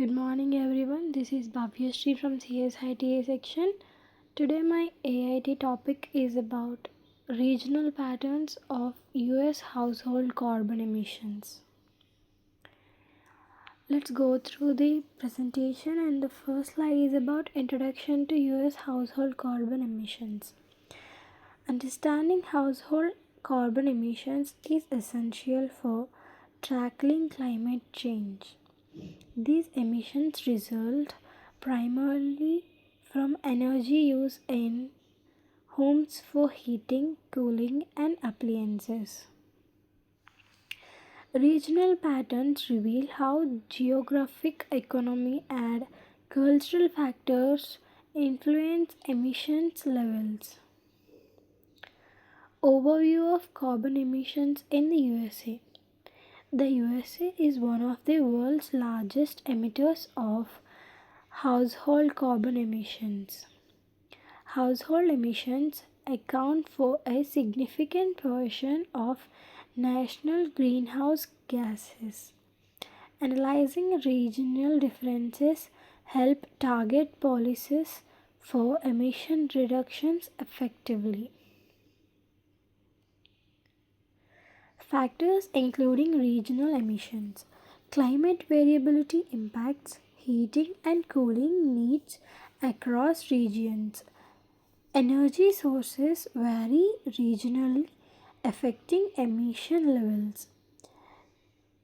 Good morning everyone. This is Bhavyashree from CSITA section. Today my AIT topic is about regional patterns of US household carbon emissions. Let's go through the presentation, and the first slide is about introduction to US household carbon emissions. Understanding household carbon emissions is essential for tackling climate change. These emissions result primarily from energy use in homes for heating, cooling, and appliances. Regional patterns reveal how geographic, economy, and cultural factors influence emissions levels. Overview of carbon emissions in the USA. The USA is one of the world's largest emitters of household carbon emissions. Household emissions account for a significant portion of national greenhouse gases. Analyzing regional differences help target policies for emission reductions effectively. Factors including regional emissions. Climate variability impacts heating and cooling needs across regions. Energy sources vary regionally, affecting emission levels.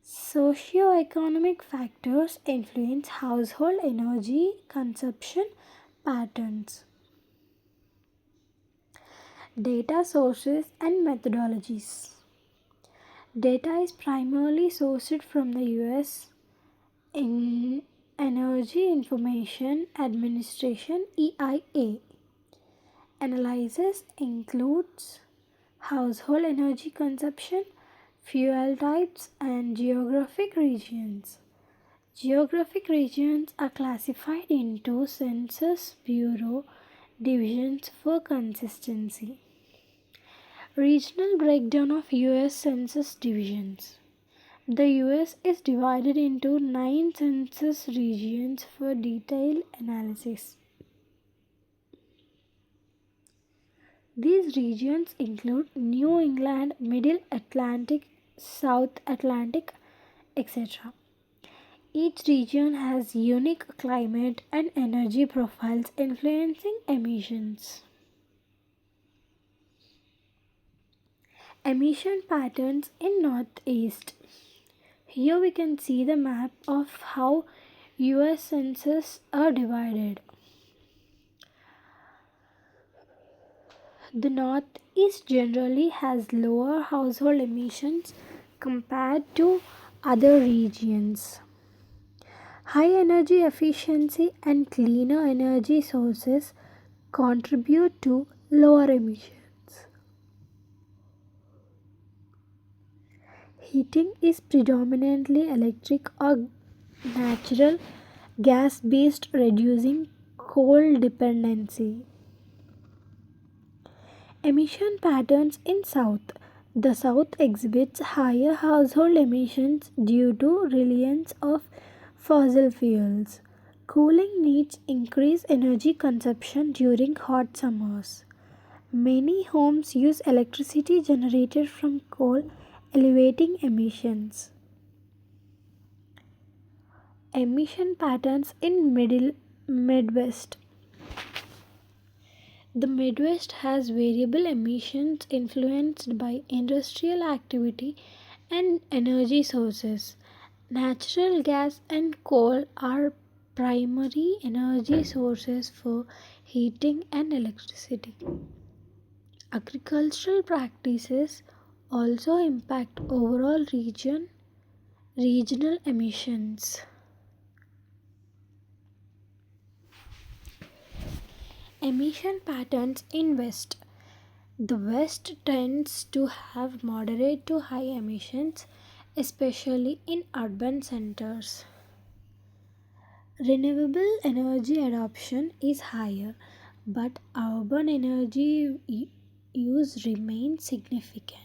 Socioeconomic factors influence household energy consumption patterns. Data sources and methodologies. Data is primarily sourced from the US in Energy Information Administration (EIA). Analysis includes household energy consumption, fuel types, and geographic regions. Geographic regions are classified into Census Bureau divisions for consistency. Regional breakdown of US Census divisions. The US is divided into 9 census regions for detailed analysis. These regions include New England, Middle Atlantic, South Atlantic, etc. Each region has unique climate and energy profiles influencing emissions. Emission patterns in Northeast. Here we can see the map of how US census are divided. The Northeast generally has lower household emissions compared to other regions. High energy efficiency and cleaner energy sources contribute to lower emissions. Heating is predominantly electric or natural gas based, reducing coal dependency. Emission patterns in South. The South exhibits higher household emissions due to reliance of fossil fuels. Cooling needs increase energy consumption during hot summers. Many homes use electricity generated from coal, elevating emissions. Emission patterns in Midwest. The Midwest has variable emissions influenced by industrial activity and energy sources. Natural gas and coal are primary energy sources for heating and electricity. Agricultural practices also impact overall regional emissions. Emission patterns in West. The West tends to have moderate to high emissions, especially in urban centers. Renewable energy adoption is higher, but urban energy use remains significant.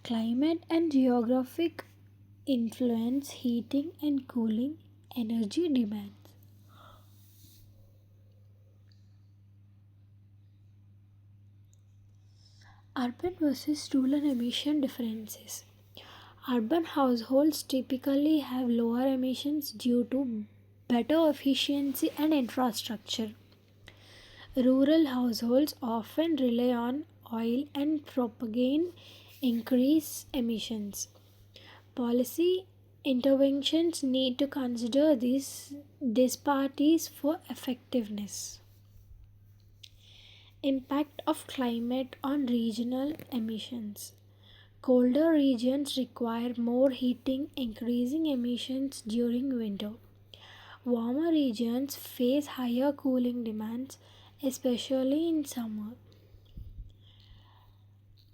Climate and geographic influence heating and cooling energy demands. Urban versus rural emission differences. Urban households typically have lower emissions due to better efficiency and infrastructure. Rural households often rely on oil and propane increase emissions. Policy interventions need to consider these disparities for effectiveness. Impact of climate on regional emissions. Colder regions require more heating, increasing emissions during winter. Warmer regions face higher cooling demands, especially in summer.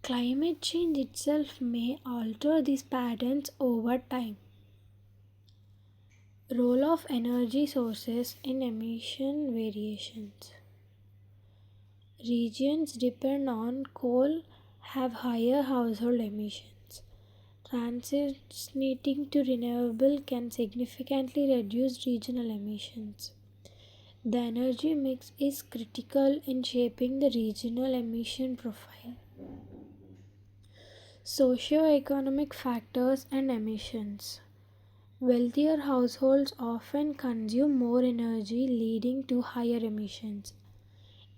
Climate change itself may alter these patterns over time. Role of energy sources in emission variations. Regions depend on coal have higher household emissions. Transitioning to renewable can significantly reduce regional emissions. The energy mix is critical in shaping the regional emission profile. Socioeconomic factors and emissions. Wealthier households often consume more energy, leading to higher emissions.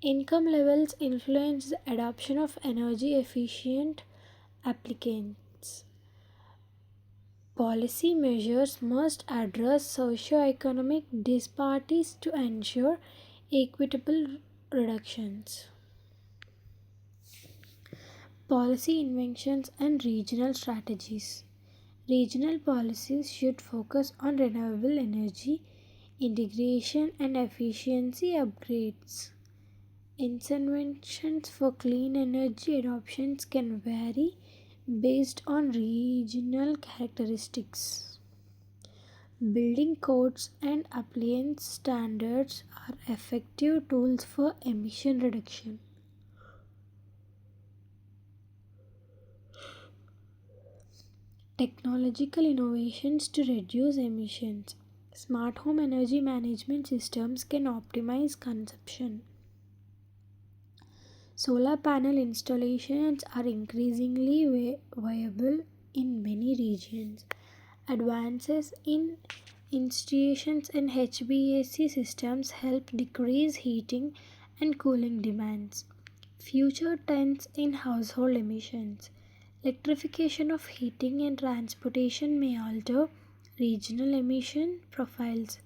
Income levels influence the adoption of energy efficient applicants. Policy measures must address socio-economic disparities to ensure equitable reductions. Policy inventions and regional strategies. Regional policies should focus on renewable energy integration and efficiency upgrades. Incentives for clean energy adoptions can vary based on regional characteristics. Building codes and appliance standards are effective tools for emission reduction. Technological innovations to reduce emissions. Smart home energy management systems can optimize consumption. Solar panel installations are increasingly viable in many regions. Advances in installations and HVAC systems help decrease heating and cooling demands. Future trends in household emissions. Electrification of heating and transportation may alter regional emission profiles.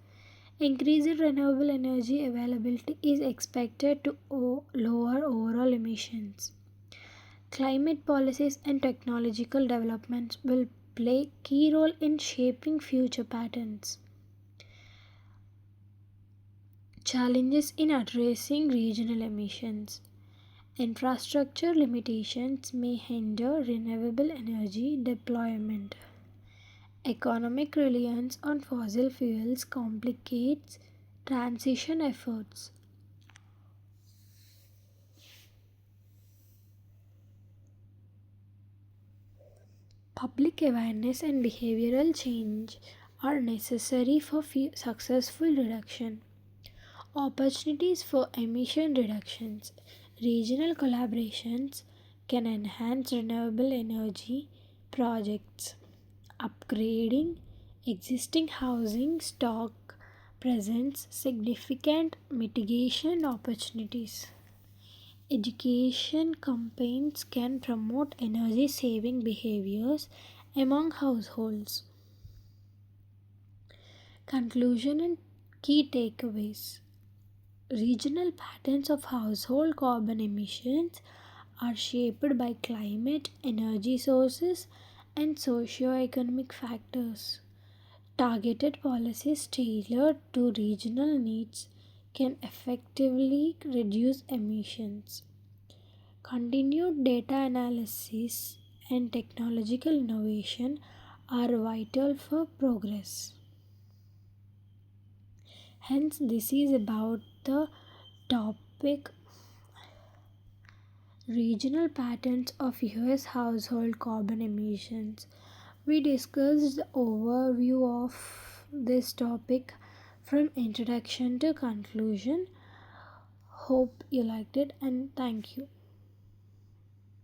Increased renewable energy availability is expected to lower overall emissions. Climate policies and technological developments will play key role in shaping future patterns. Challenges in addressing regional emissions. Infrastructure limitations may hinder renewable energy deployment. Economic reliance on fossil fuels complicates transition efforts. Public awareness and behavioral change are necessary for successful reduction. Opportunities for emission reductions. Regional collaborations can enhance renewable energy projects. Upgrading existing housing stock presents significant mitigation opportunities. Education campaigns can promote energy saving behaviors among households. Conclusion and key takeaways. Regional patterns of household carbon emissions are shaped by climate, energy sources, and socio-economic factors. Targeted policies tailored to regional needs can effectively reduce emissions. Continued data analysis and technological innovation are vital for progress. Hence, this is about the topic regional patterns of US household carbon emissions. We discussed the overview of this topic from introduction to conclusion. Hope you liked it, and thank you.